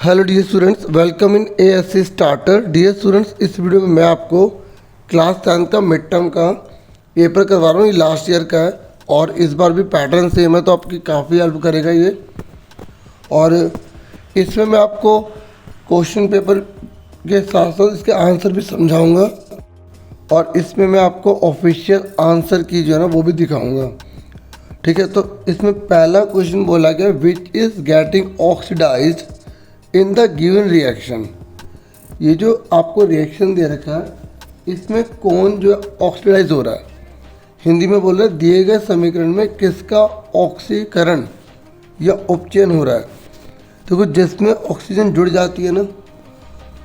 Hello dear students, welcome in ASC starter. Dear students, इस video में मैं आपको क्लास 10 का मिड टर्म का पेपर करवा रहा हूँ। ये लास्ट ईयर का है और इस बार भी पैटर्न सेम है, तो आपकी काफ़ी हेल्प करेगा ये। और इसमें मैं आपको क्वेश्चन पेपर के साथ साथ इसके आंसर भी समझाऊंगा और इसमें मैं आपको ऑफिशियल आंसर की जो है ना वो भी दिखाऊंगा। ठीक है, तो इसमें पहला क्वेश्चन बोला गया, which is getting oxidized in the given reaction. ये जो आपको रिएक्शन दे रखा है, इसमें कौन जो ऑक्सीडाइज हो रहा है, हिंदी में बोल रहे हैं दिए गए समीकरण में किसका ऑक्सीकरण या उपचयन हो रहा है। देखो, जिसमें ऑक्सीजन जुड़ जाती है ना,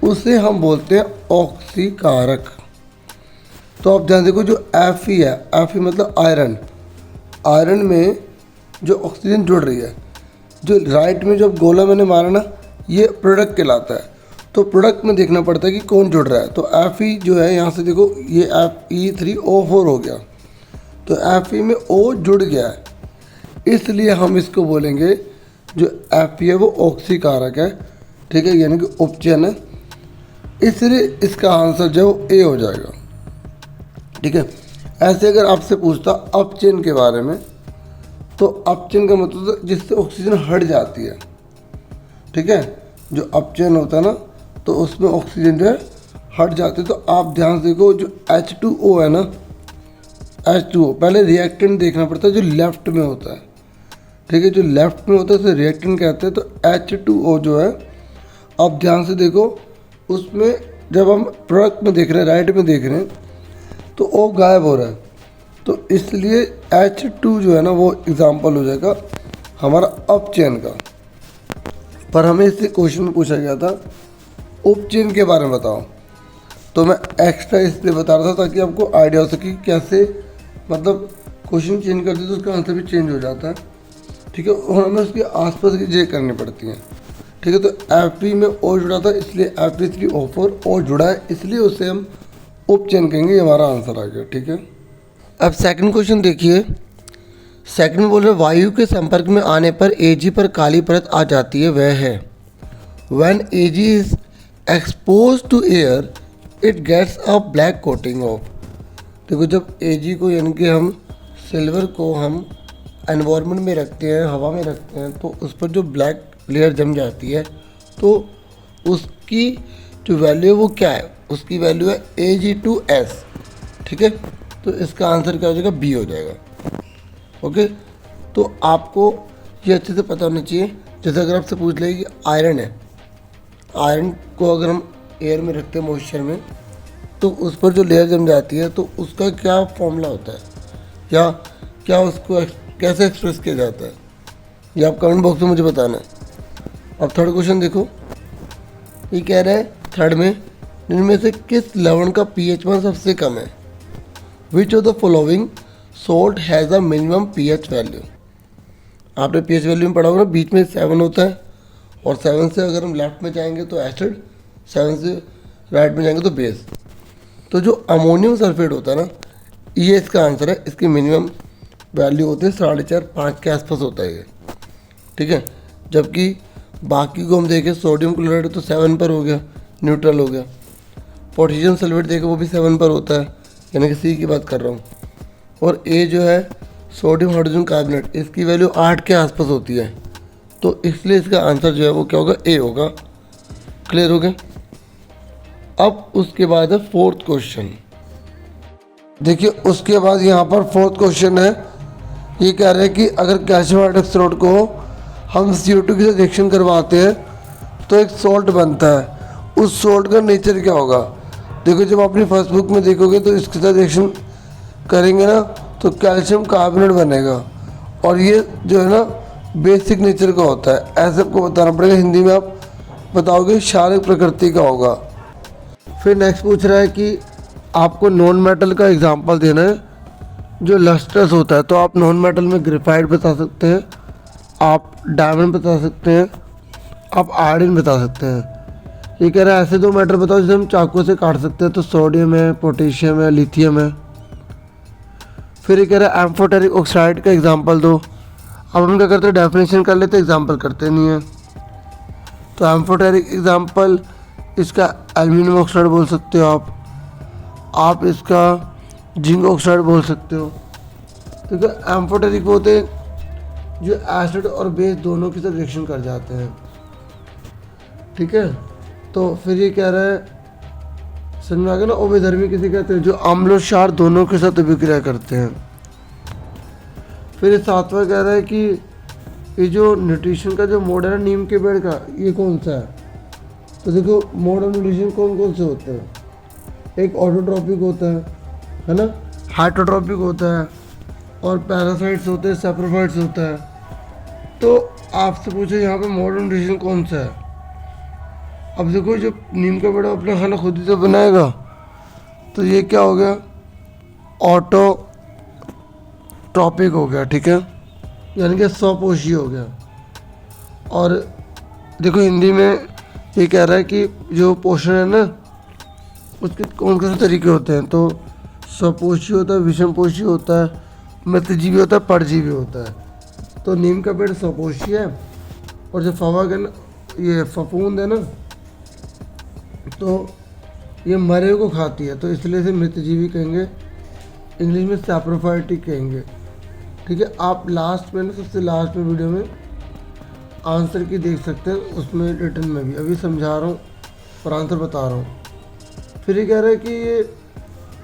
उसे हम बोलते हैं ऑक्सीकारक। तो आप ध्यान देखो, जो Fe है, Fe मतलब आयरन, आयरन में जो ऑक्सीजन जुड़ रही है, जो राइट में जो गोला मैंने मारा ना, ये प्रोडक्ट कहलाता है। तो प्रोडक्ट में देखना पड़ता है कि कौन जुड़ रहा है। तो Fe जो है, यहाँ से देखो, ये Fe3O4 हो गया, तो Fe में O जुड़ गया है, इसलिए हम इसको बोलेंगे जो Fe है वो ऑक्सीकारक है। ठीक है, यानी कि उपचयन है, इसलिए इसका आंसर जो है वो ए हो जाएगा। ठीक है, ऐसे अगर आपसे पूछता अपचयन के बारे में, तो अपचयन का मतलब जिससे ऑक्सीजन हट जाती है। ठीक है, जो अपचयन होता है ना, तो उसमें ऑक्सीजन जो है हट जाती है। तो आप ध्यान से देखो, जो H2O है ना, H2O पहले रिएक्टेंट देखना पड़ता है जो लेफ्ट में होता है। ठीक है, जो लेफ्ट में होता है उसे रिएक्टेंट कहते हैं। तो H2O जो है, आप ध्यान से देखो, उसमें जब हम प्रोडक्ट में देख रहे हैं, राइट में देख रहे हैं, तो O गायब हो रहा है, तो इसलिए H2 जो है ना वो एग्जाम्पल हो जाएगा हमारा अपचयन का। पर हमें इससे क्वेश्चन में पूछा गया था उपचयन के बारे में बताओ, तो मैं एक्स्ट्रा इसलिए बता रहा था ताकि आपको आइडिया हो सके कैसे, मतलब क्वेश्चन चेंज करते तो उसका आंसर भी चेंज हो जाता है। ठीक है, और हमें उसके आसपास की चीज़ें करनी पड़ती हैं। ठीक है, तो Fe में O जुड़ा था, इसलिए Fe3O4 O जुड़ा है, इसलिए उसे हम उपचयन कहेंगे। ये हमारा आंसर आ गया। ठीक है, अब सेकंड क्वेश्चन देखिए। सेकंड में बोल रहे वायु के संपर्क में आने पर Ag पर काली परत आ जाती है, वह है when Ag is expose to air it gets a black coating of. देखो, जब Ag को यानी कि हम सिल्वर को हम एनवायरनमेंट में रखते हैं, हवा में रखते हैं, तो उस पर जो ब्लैक लेयर जम जाती है, तो उसकी जो वैल्यू है वो क्या है, उसकी वैल्यू है Ag2S। ठीक है, तो इसका आंसर क्या हो जाएगा, बी हो जाएगा। ओके, तो आपको ये अच्छे से पता होना चाहिए। जैसे अगर आपसे पूछ ले कि आयरन है, आयरन को अगर हम एयर में रखते हैं, मॉइस्चर में, तो उस पर जो लेयर जम जाती है, तो उसका क्या फॉर्मूला होता है, या क्या उसको कैसे एक्सप्रेस किया जाता है, ये आप कमेंट बॉक्स में मुझे बताना है। अब थर्ड क्वेश्चन देखो, ये कह रहा है थर्ड में, इनमें से किस लवण का pH मान सबसे कम है। Which of the following salt has a minimum pH value. आपने pH वैल्यू में पढ़ा होगा ना, बीच में 7 होता है, और 7 से अगर हम लेफ्ट में जाएंगे तो एसिड, 7 से राइट में जाएंगे तो बेस। तो जो अमोनियम सल्फेट होता है ना, ये इसका आंसर है। इसकी मिनिमम वैल्यू होती है 4.5-5 के आसपास होता है ये। ठीक है, जबकि बाकी को हम देखें, सोडियम क्लोराइड तो 7 पर हो गया, न्यूट्रल हो गया। पोटेशियम सल्फेट देखें, वो भी 7 पर होता है, यानी कि सी की बात कर रहा हूँ। और ए जो है सोडियम हाइड्रोजन कार्बोनेट, इसकी वैल्यू 8 के आसपास होती है, तो इसलिए इसका आंसर जो है वो क्या होगा, ए होगा। क्लियर हो गया। अब उसके बाद है फोर्थ क्वेश्चन। देखिए, उसके बाद यहाँ पर फोर्थ क्वेश्चन है, ये कह रहे हैं कि अगर कैल्शियम हाइड्रोक्साइड को हम CO2 के साथ रिएक्शन करवाते हैं तो एक सॉल्ट बनता है, उस सॉल्ट का नेचर क्या होगा। देखो, जब अपनी फर्स्ट बुक में देखोगे तो इसके साथ रिएक्शन करेंगे ना, तो कैल्शियम कार्बोनेट बनेगा, और ये जो है ना बेसिक नेचर का होता है। ऐसे आपको बताना पड़ेगा, हिंदी में आप बताओगे क्षारक प्रकृति का होगा। फिर नेक्स्ट पूछ रहा है कि आपको नॉन मेटल का एग्जांपल देना है जो लस्ट्रस होता है। तो आप नॉन मेटल में ग्रेफाइट बता सकते हैं, आप डायमंड बता सकते हैं, आप आयरन बता सकते हैं। ये कह रहा है ऐसे दो मेटल बताओ जिसे हम चाकू से काट सकते हैं। तो सोडियम है, पोटेशियम है, लिथियम है। फिर ये कह रहा है एम्फोटेरिक ऑक्साइड का एग्जांपल दो। अब हम क्या करते हैं, डेफिनेशन कर लेते हैं, एग्जांपल करते नहीं है। तो एम्फोटेरिक एग्जाम्पल इसका एल्यूमिनियम ऑक्साइड बोल सकते हो आप इसका जिंक ऑक्साइड बोल सकते हो। ठीक है, एम्फोटेरिक वो होते हैं जो एसिड और बेस दोनों के साथ रिएक्शन कर जाते हैं। ठीक है, तो फिर ये कह रहा है, समझ में आ गया ना, उभयधर्मी किसे कहते हैं, जो अम्ल और क्षार दोनों के साथ अभिक्रिया करते हैं। फिर सातवां कह रहा है कि ये जो न्यूट्रिशन का जो मोड है ना नीम के पेड़ का, ये कौन सा है। तो देखो मोड ऑफ न्यूट्रिशन कौन कौन से होते हैं, एक ऑटोट्रॉपिक होता है ना, हाइड्रोट्रॉपिक होता है, और पैरासाइट्स होते हैं, सैप्रोफाइट्स होता है। तो आपसे पूछे यहाँ पे मोड ऑफ न्यूट्रिशन कौन सा है। अब देखो जो नीम का पेड़ अपना खाना खुद ही तो बनाएगा, तो ये क्या हो गया, ऑटोट्रॉपिक हो गया। ठीक है, यानी कि स्वपोषी हो गया। और देखो हिंदी में ये कह रहा है कि जो पोषण है ना उसके कौन कौन से तरीके होते हैं। तो स्वपोषी होता है, विषमपोषी होता है, मृतजीवी होता है, परजीवी होता है। तो नीम का पेड़ स्वपोषी है, और जो फवा का ये फफूंद है ना, तो ये मरे को खाती है, तो इसलिए इसे मृतजीवी कहेंगे, इंग्लिश में सैप्रोफाइटिक कहेंगे। ठीक है, आप लास्ट में ना, सबसे लास्ट में वीडियो में आंसर की देख सकते हैं, उसमें रिटर्न में भी अभी समझा रहा हूँ और आंसर बता रहा हूँ। फिर ये कह रहा है कि ये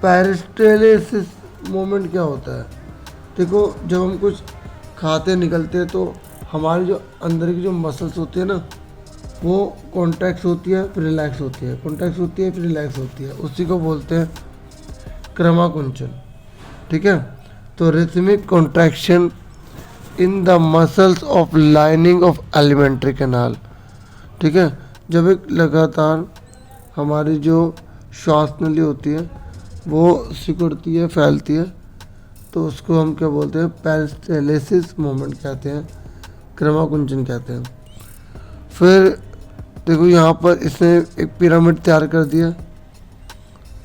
पेरिस्टाल्सिस मोमेंट क्या होता है। देखो जब हम कुछ खाते निकलते हैं तो हमारी जो अंदर की जो मसल्स होती है ना, वो कॉन्ट्रैक्ट होती है फिर रिलैक्स होती है, कॉन्ट्रैक्ट होती है फिर रिलैक्स होती है, उसी को बोलते हैं क्रमाकुंचन। ठीक है, तो rhythmic contraction in the muscles of lining of alimentary canal. ठीक है, जब एक लगातार हमारी जो श्वास नली होती है वो सिकुड़ती है, फैलती है, तो उसको हम क्या बोलते हैं, पेरिस्टाल्सिस मोमेंट कहते हैं, क्रमाकुंचन कहते हैं। फिर देखो यहाँ पर इसने एक पिरामिड तैयार कर दिया,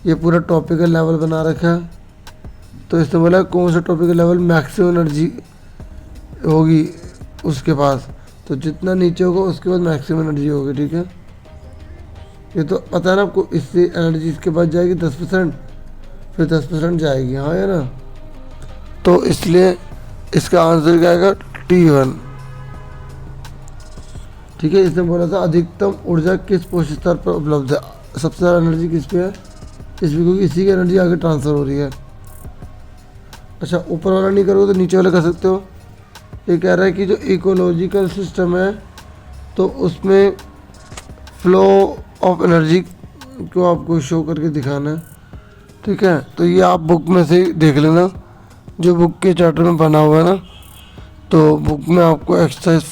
ये पूरा टॉपिकल लेवल बना रखा है। तो इसने बोला कौन सा टॉपिकल लेवल मैक्सिमम एनर्जी होगी उसके पास, तो जितना नीचे होगा उसके बाद मैक्सिमम एनर्जी होगी। ठीक है, ये तो पता है ना आपको, इससे एनर्जी इसके बाद जाएगी 10%, फिर 10% जाएगी, हाँ है ना। तो इसलिए इसका आंसर क्या आएगा, T1। ठीक है, इसने बोला था अधिकतम ऊर्जा किस पोषक स्तर पर उपलब्ध है, सबसे ज़्यादा एनर्जी किस पे है, इस पे, क्योंकि इसी की एनर्जी आगे ट्रांसफ़र हो रही है। अच्छा, ऊपर वाला नहीं करोगे तो नीचे वाला कर सकते हो। ये कह रहा है कि जो इकोलॉजिकल सिस्टम है तो उसमें फ्लो ऑफ एनर्जी को आपको शो करके दिखाना है। ठीक है, तो ये आप बुक में से देख लेना, जो बुक के चैप्टर में बना हुआ है ना, तो बुक में आपको एक्सरसाइज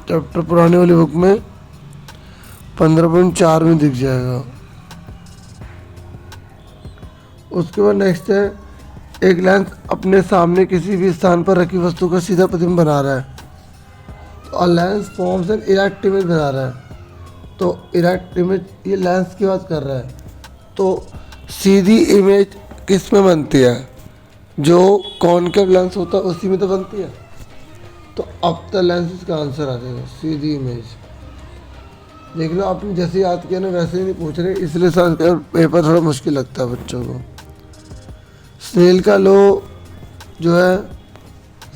चैप्टर पुराने वाली बुक में 15.4 में दिख जाएगा। उसके बाद नेक्स्ट है, एक लेंस अपने सामने किसी भी स्थान पर रखी वस्तु का सीधा प्रतिबिंब बना रहा है, तो lens forms an erect image बना रहा है। तो इरेक्ट इमेज, ये लेंस की बात कर रहा है, तो सीधी इमेज किस में बनती है, जो कॉनकेव लेंस होता है उसी में तो बनती है। तो अब तक लेंस इसका आंसर आ जाएगा, सीधी इमेज। देख लो आपने जैसे याद किया ना वैसे ही नहीं पूछ रहे, इसलिए पेपर थोड़ा मुश्किल लगता है बच्चों को। स्नेल का लो जो है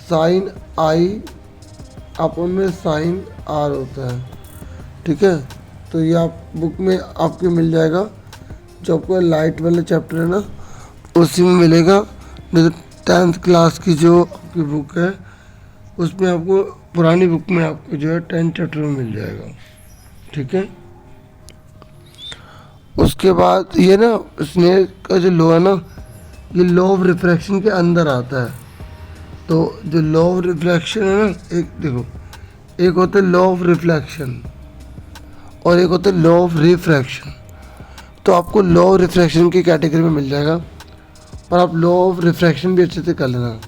साइन आई अपन में साइन आर होता है। ठीक है, तो ये आप बुक में आपके मिल जाएगा, जो आपको लाइट वाले चैप्टर है ना उसी में मिलेगा। नहीं तो 10th क्लास की जो आपकी बुक है उसमें आपको, पुरानी बुक में आपको जो है 10th चैप्टर में मिल जाएगा। ठीक है, उसके बाद ये ना स्नेल का जो लो है ना, ये लॉ ऑफ रिफ्रैक्शन के अंदर आता है। तो जो लॉ ऑफ रिफ्रैक्शन है ना, एक देखो, एक होता है लॉ ऑफ रिफ्लेक्शन और एक होता है लॉ ऑफ रिफ्रैक्शन। तो आपको लॉ ऑफ रिफ्रैक्शन की कैटेगरी में मिल जाएगा, और आप लॉ ऑफ रिफ्रैक्शन भी अच्छे से कर लेना।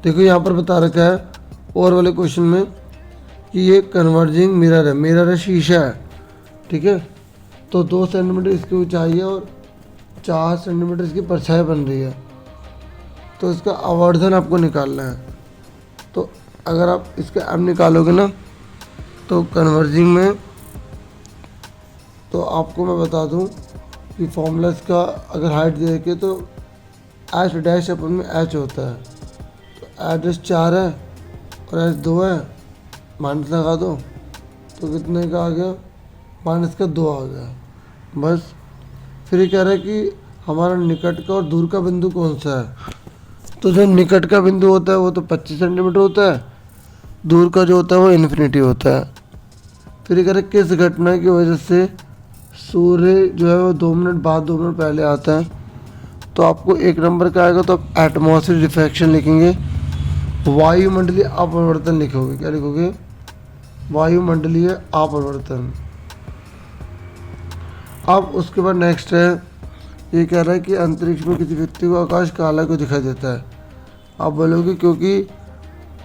देखो यहाँ पर बता रखा है और वाले क्वेश्चन में कि ये कन्वर्जिंग मिरर है, मिरर है, शीशा है। ठीक है, तो 2 सेंटीमीटर इसकी ऊंचाई है और 4 सेंटीमीटर इसकी परछाई बन रही है, तो इसका आवर्धन आपको निकालना है। तो अगर आप इसका एम निकालोगे ना तो कन्वर्जिंग में तो आपको मैं बता दूं कि फॉर्मूला इसका अगर हाइट दे के तो एच डैश अपन में एच होता है, तो एच डैश 4 है और एच 2 है, माइनस लगा दो तो कितने का आ गया, माइनस का 2 आ गया बस। फिर ये कह रहा है कि हमारा निकट का और दूर का बिंदु कौन सा है। तो जो निकट का बिंदु होता है वो तो 25 सेंटीमीटर होता है, दूर का जो होता है वो इन्फिनिटी होता है। फिर ये कह रहा है किस घटना की वजह से सूर्य जो है वो 2 मिनट बाद 2 मिनट पहले आता है। तो आपको एक नंबर का आएगा तो आप एटमॉस्फेयर रिफ्रैक्शन लिखेंगे, वायुमंडलीय अपवर्तन लिखोगे। क्या लिखोगे, वायुमंडलीय अपवर्तन। अब उसके बाद नेक्स्ट है, ये कह रहा है कि अंतरिक्ष में किसी व्यक्ति को आकाश काला क्यों दिखाई देता है। आप बोलोगे क्योंकि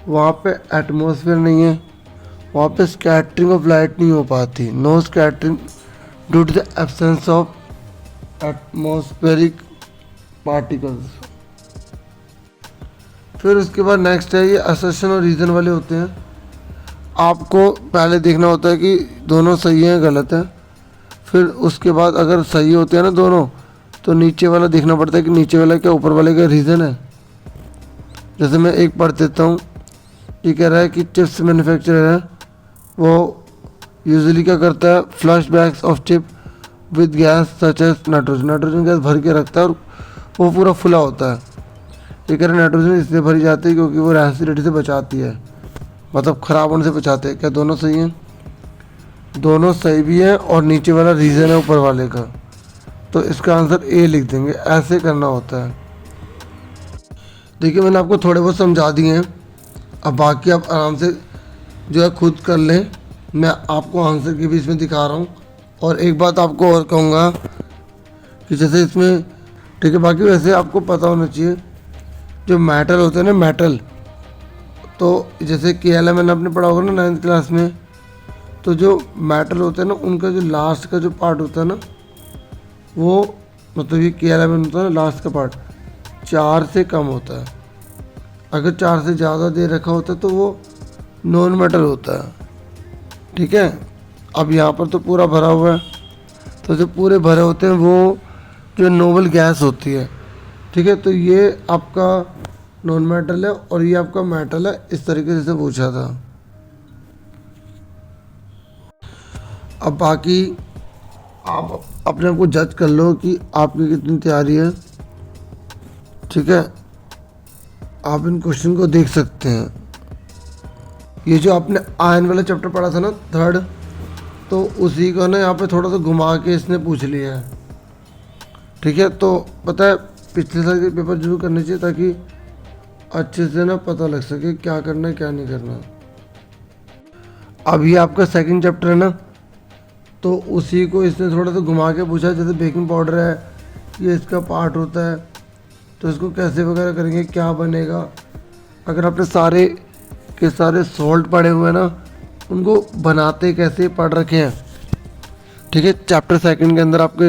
वहाँ पे एटमॉस्फेयर नहीं है, वहाँ पे स्कैटरिंग ऑफ लाइट नहीं हो पाती, no scattering due to the absence of atmospheric particles. फिर उसके बाद नेक्स्ट है, ये असर्शन और रीज़न वाले होते हैं। आपको पहले देखना होता है कि दोनों सही हैं गलत हैं, फिर उसके बाद अगर सही होते हैं ना दोनों, तो नीचे वाला देखना पड़ता है कि नीचे वाला क्या ऊपर वाले का रीज़न है। जैसे मैं एक पढ़ देता हूँ, ये कह रहा है कि चिप्स मैन्युफैक्चरर है वो यूजुअली क्या करता है, flush bags of chip with gas such as nitrogen, nitrogen gas भर के रखता है और वो पूरा फुला होता है। ये कह रहे नाइट्रोजन इसलिए भरी जाती है क्योंकि वो एसिडिटी से बचाती है, मतलब ख़राब होने से बचाते हैं। क्या दोनों सही हैं, दोनों सही भी हैं और नीचे वाला रीज़न है ऊपर वाले का, तो इसका आंसर ए लिख देंगे। ऐसे करना होता है। देखिए मैंने आपको थोड़े बहुत समझा दिए हैं, अब बाकी आप आराम से जो है खुद कर लें, मैं आपको आंसर के बीच में दिखा रहा हूँ। और एक बात आपको और कहूँगा कि जैसे इसमें ठीक है, बाकी वैसे आपको पता होना चाहिए जो मेटल होते हैं ना, मेटल तो जैसे KLMN आपने पढ़ा होगा ना 9th क्लास में, तो जो मेटल होते हैं ना उनका जो लास्ट का जो पार्ट होता है ना वो, मतलब ये KLMN होता है ना लास्ट का पार्ट 4 से कम होता है। अगर 4 से ज़्यादा दे रखा होता है तो वो नॉन मेटल होता है। ठीक है, अब यहाँ पर तो पूरा भरा हुआ है, तो जो पूरे भरे होते हैं वो जो नोबल गैस होती है। ठीक है, तो ये आपका नॉन मेटल है और ये आपका मेटल है, इस तरीके से पूछा था। अब बाकी आप अपने आप को जज कर लो कि आपकी कितनी तैयारी है। ठीक है, आप इन क्वेश्चन को देख सकते हैं। ये जो आपने आयन वाला चैप्टर पढ़ा था ना 3rd, तो उसी का ना यहाँ पे थोड़ा सा घुमा के इसने पूछ लिया है। ठीक है, तो पता है पिछले साल के पेपर जरूर करने चाहिए ताकि अच्छे से ना पता लग सके क्या करना है क्या नहीं करना। अब ये आपका 2nd चैप्टर है ना, तो उसी को इसने थोड़ा सा घुमा के पूछा। जैसे बेकिंग पाउडर है, ये इसका पार्ट होता है, तो इसको कैसे वगैरह करेंगे, क्या बनेगा। अगर आपने सारे के सारे सॉल्ट पढ़े हुए हैं ना, उनको बनाते कैसे पढ़ रखे हैं। ठीक है, चैप्टर 2 के अंदर आपके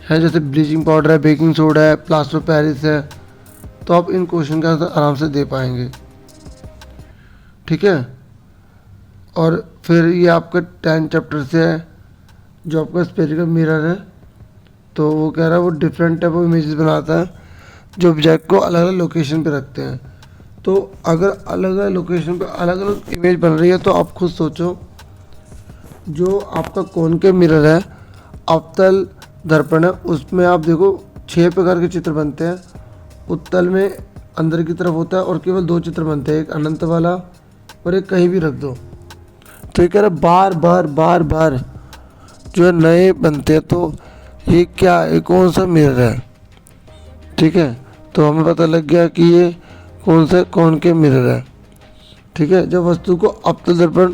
हैं जैसे ब्लीचिंग पाउडर है, बेकिंग सोडा है, प्लास्टर ऑफ पेरिस है, तो आप इन क्वेश्चन का आंसर आराम से दे पाएंगे। ठीक है, और फिर ये आपका 10 चैप्टर से है जो आपका स्पेरिकल मिरर है, तो वो कह रहा है वो डिफरेंट टाइप ऑफ इमेजेस बनाता है जो ऑब्जेक्ट को अलग अलग लोकेशन पे रखते हैं। तो अगर अलग अलग लोकेशन पे अलग अलग इमेज बन रही है तो आप खुद सोचो, जो आपका कॉनकेव मिरर है, अवतल दर्पण है, उसमें आप देखो 6 प्रकार के चित्र बनते हैं। उत्तल में अंदर की तरफ होता है और केवल 2 चित्र बनते हैं, एक अनंत वाला और एक कहीं भी रख दो। तो ये कह रहा है बार बार बार बार जो है नए बनते हैं, तो ये क्या है, कौन सा मिरर है। ठीक है, तो हमें पता लग गया कि ये कौन सा कॉनकेव मिरर है। ठीक है, जब वस्तु को अवतल दर्पण,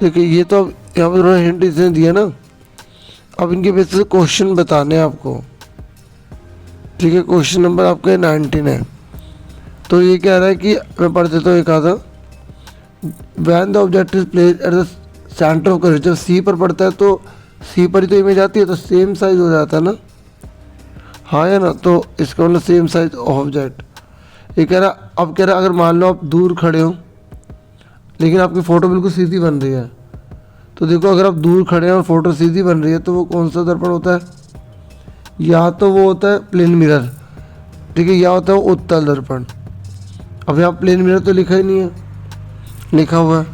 देखिए ये तो अब यहाँ पर थोड़ा हिंट इसने दिया ना, अब इनके बेसिस से क्वेश्चन बताने हैं आपको। ठीक है, क्वेश्चन नंबर आपका 19 है। तो ये कह रहा है कि मैं पढ़ देता हूँ एक आधा। When the object is place at the centre of curve, जब सी पर पड़ता है तो सी पर ही तो इमेज आती है, तो सेम साइज हो जाता है ना, हाँ या ना, तो इसका मतलब सेम साइज ऑफ ऑब्जेक्ट। ये कह रहा, अब कह रहा अगर मान लो आप दूर खड़े हो लेकिन आपकी फ़ोटो बिल्कुल सीधी बन रही है, तो देखो अगर आप दूर खड़े हैं और फोटो सीधी बन रही है तो वो कौन सा दर्पण होता है? या तो वो होता है प्लेन मिरर, ठीक है, या होता है वो उत्तल दर्पण। अब यहाँ प्लेन मिरर तो लिखा ही नहीं है, लिखा हुआ है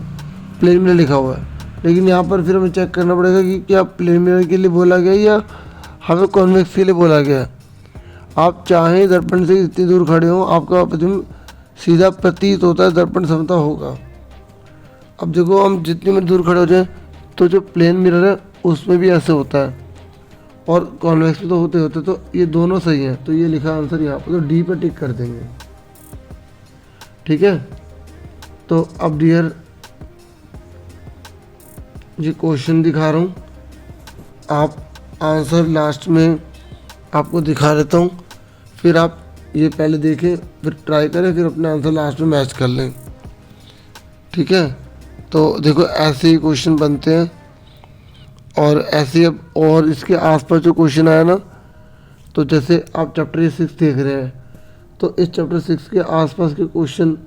प्लेन मिरर लिखा हुआ है, लेकिन यहाँ पर फिर हमें चेक करना पड़ेगा कि क्या प्लेन मिरर के लिए बोला गया या हमें कॉन्वेक्स के लिए बोला गया है। आप चाहें दर्पण से जितनी दूर खड़े हो आपका प्रतिबिंब सीधा प्रतीत होता है, दर्पण समता होगा। अब देखो हम जितनी मिनट दूर खड़े हो जाए तो जो प्लेन मिरर है उसमें भी ऐसे होता है और कॉन्वेक्स में तो होते होते, तो ये दोनों सही है। तो ये लिखा आंसर यहाँ पर, तो डी पर टिक कर देंगे, ठीक है। तो अब डियर ये क्वेश्चन दिखा रहा हूँ, आप आंसर लास्ट में आपको दिखा देता हूँ, फिर आप ये पहले देखें, फिर ट्राई करें, फिर अपना आंसर लास्ट में मैच कर लें, ठीक है। तो देखो ऐसे ही क्वेश्चन बनते हैं और ऐसे अब और इसके आसपास जो क्वेश्चन आया ना, तो जैसे आप चैप्टर 6 देख रहे हैं तो इस चैप्टर 6 के आसपास के क्वेश्चन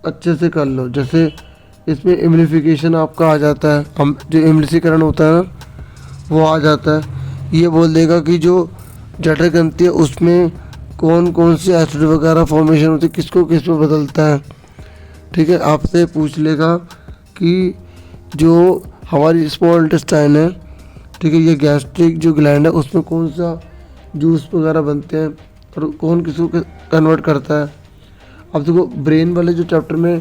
अच्छे से कर लो। जैसे इसमें इम्प्लीफिकेशन आपका आ जाता है, हम जो इम्प्लीसीकरण होता है ना वो आ जाता है। ये बोल देगा कि जो जठर ग्रंथि है उसमें कौन कौन सी एसिड वगैरह फॉर्मेशन होती है, किसको किस में बदलता है, ठीक है। आपसे पूछ लेगा कि जो हमारी स्मॉल इंटेस्टाइन है, ठीक है, ये गैस्ट्रिक जो ग्लैंड है उसमें कौन सा जूस वगैरह बनते हैं और कौन किसको कन्वर्ट करता है। अब देखो ब्रेन वाले जो चैप्टर में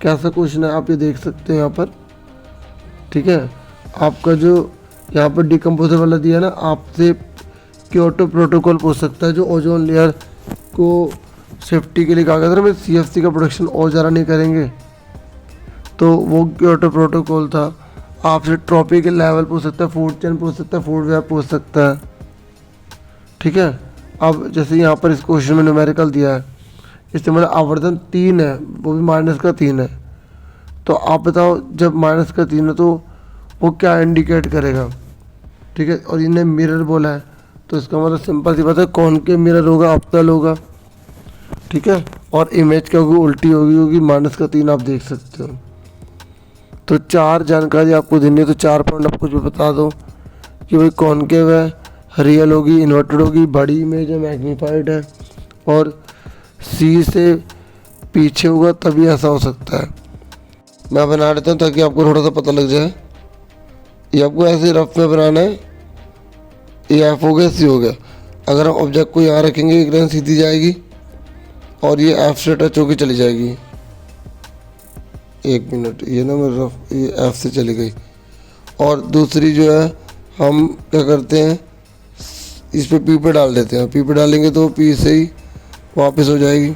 कैसा क्वेश्चन है आप ये देख सकते हैं यहाँ पर, ठीक है। आपका जो यहाँ पर डिकम्पोजर वाला दिया ना, आपसे क्योटो प्रोटोकॉल पूछ सकता है, जो ओजोन लेयर को सेफ्टी के लिए कहा गया था, मैं CFC का प्रोडक्शन और ज़्यादा नहीं करेंगे, तो वो क्योटो प्रोटोकॉल था। आपसे ट्रॉपिकल लेवल पूछ सकता है, फूड चेन पूछ सकता है, फूड वेब पूछ सकता है, ठीक है। अब जैसे यहाँ पर इस क्वेश्चन में न्यूमेरिकल दिया है, इससे मतलब आवर्धन 3 है, वो भी -3 है, तो आप बताओ जब -3 है तो वो क्या इंडिकेट करेगा, ठीक है। और इन्हें मिरर बोला है तो इसका मतलब सिंपल सी बात है, कौन के मिरर होगा, अवतल होगा, ठीक है। और इमेज क्या होगी, उल्टी होगी -3 आप देख सकते हो। तो 4 जानकारी आपको देनी है, तो 4 पॉइंट आपको जो बता दो कि भाई कॉनकेव है, रियल होगी, इन्वर्टेड होगी, बड़ी इमेज है, मैग्नीफाइड है, और सी से पीछे होगा तभी ऐसा हो सकता है। मैं बना देता हूँ ताकि आपको थोड़ा सा पता लग जाए। ये आपको ऐसे रफ में बनाना है, ये एफ हो गया, सी हो गया। अगर हम ऑब्जेक्ट को यहाँ रखेंगे एक लाइन सीधी जाएगी और ये एफ से टच होकर चली जाएगी। 1 मिनट, ये ना मैं रफ, ये एफ से चली गई। और दूसरी जो है हम क्या करते हैं, इस पर पी पे डाल देते हैं, पी पे डालेंगे तो पी से ही वापस हो जाएगी,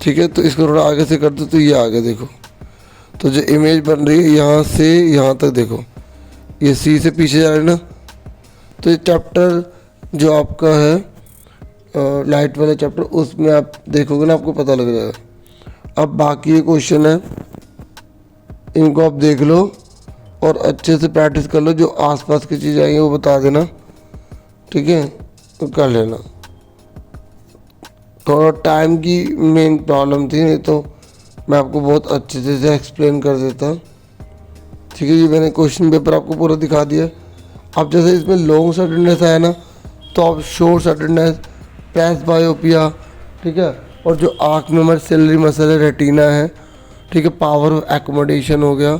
ठीक है। तो इसको थोड़ा आगे से कर दो तो ये आगे देखो, तो जो इमेज बन रही है यहाँ से यहाँ तक देखो, ये सी से पीछे जा रही है ना। तो ये चैप्टर जो आपका है लाइट वाला चैप्टर, उसमें आप देखोगे ना आपको पता लग जाएगा। अब बाकी ये क्वेश्चन है, इनको आप देख लो और अच्छे से प्रैक्टिस कर लो, जो आसपास की चीज़ें आई हैं वो बता देना, ठीक है, तो कर लेना। थोड़ा टाइम की मेन प्रॉब्लम थी, नहीं तो मैं आपको बहुत अच्छे से एक्सप्लेन कर देता, ठीक है। ये मैंने क्वेश्चन पेपर आपको पूरा दिखा दिया। अब जैसे इसमें लॉन्ग साइटेडनेस आया ना, तो आप शॉर्ट साइटेडनेस, प्रेस बायोपिया, ठीक है, और जो आँख में हमारे सेलरी मसल है, रेटिना है, ठीक है, पावर एकोमोडेशन हो गया,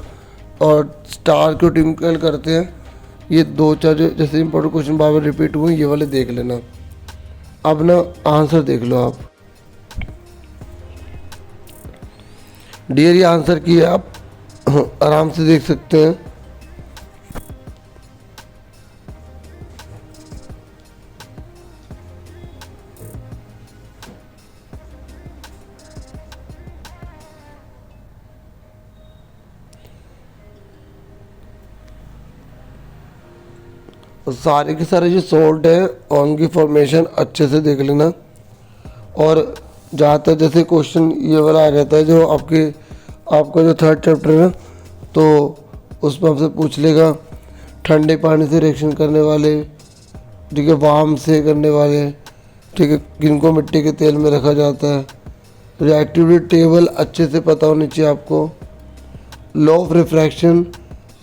और स्टार को टिंकल करते हैं, ये 2-4 जो जैसे इंपॉर्टेंट क्वेश्चन बार बार रिपीट हुए ये वाले देख लेना। अब ना आंसर देख लो आप, डियर ये आंसर की है, आप आराम से देख सकते हैं। और सारे के सारे जो सोल्ट हैं उनकी फॉर्मेशन अच्छे से देख लेना। और ज़्यादातर जैसे क्वेश्चन ये वाला आ जाता है जो आपका जो 3rd चैप्टर है, तो उसमें आपसे पूछ लेगा ठंडे पानी से रिएक्शन करने वाले, ठीक है, वार्म से करने वाले, ठीक है, जिनको मिट्टी के तेल में रखा जाता है। रिएक्टिविटी टेबल अच्छे से पता होनी चाहिए आपको। लॉ ऑफ रिफ्रैक्शन,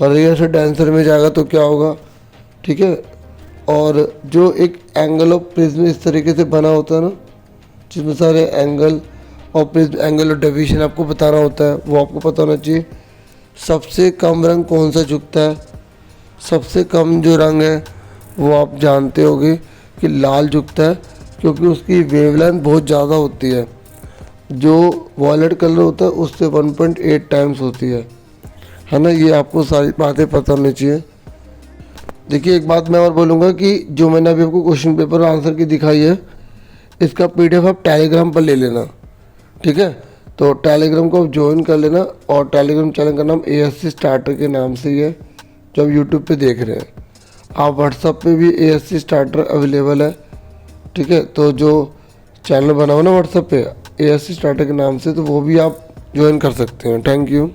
और यहाँ से डांसर में जाएगा तो क्या होगा, ठीक है। और जो एक एंगल ऑफ प्रिज्म इस तरीके से बना होता है ना, जिसमें सारे एंगल और प्रिज्म एंगल और डेविएशन आपको बताना होता है, वो आपको पता होना चाहिए। सबसे कम रंग कौन सा झुकता है, सबसे कम जो रंग है वो आप जानते होंगे कि लाल झुकता है, क्योंकि उसकी वेवलेंथ बहुत ज़्यादा होती है। जो वॉयलेट कलर होता है उससे 1.8 टाइम्स होती है ना। ये आपको सारी बातें पता होनी चाहिए। देखिए एक बात मैं और बोलूँगा कि जो मैंने अभी आपको क्वेश्चन पेपर आंसर की दिखाई है, इसका PDF आप टेलीग्राम पर ले लेना, ठीक है। तो टेलीग्राम को आप ज्वाइन कर लेना, और टेलीग्राम चैनल का नाम ASC स्टार्टर के नाम से ही है जो आप यूट्यूब पे देख रहे हैं। आप व्हाट्सएप पे भी ASC स्टार्टर अवेलेबल है, ठीक है। तो जो चैनल बना हुआ ना व्हाट्सएप पे ASC स्टार्टर के नाम से, तो वो भी आप ज्वाइन कर सकते हैं। Thank you.